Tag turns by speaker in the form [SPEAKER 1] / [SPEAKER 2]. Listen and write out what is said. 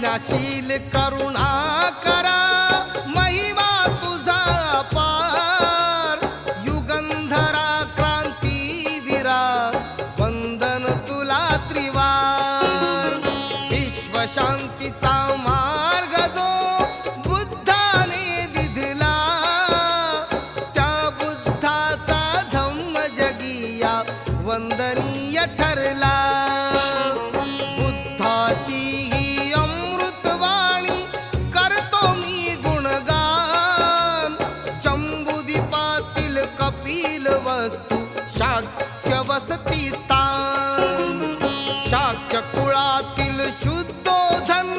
[SPEAKER 1] प्रज्ञाशील करुणाकरा महिमा तुझा अपार युगंधरा क्रांतीवीरा वंदन तुला त्रिवार विश्वशांतीचा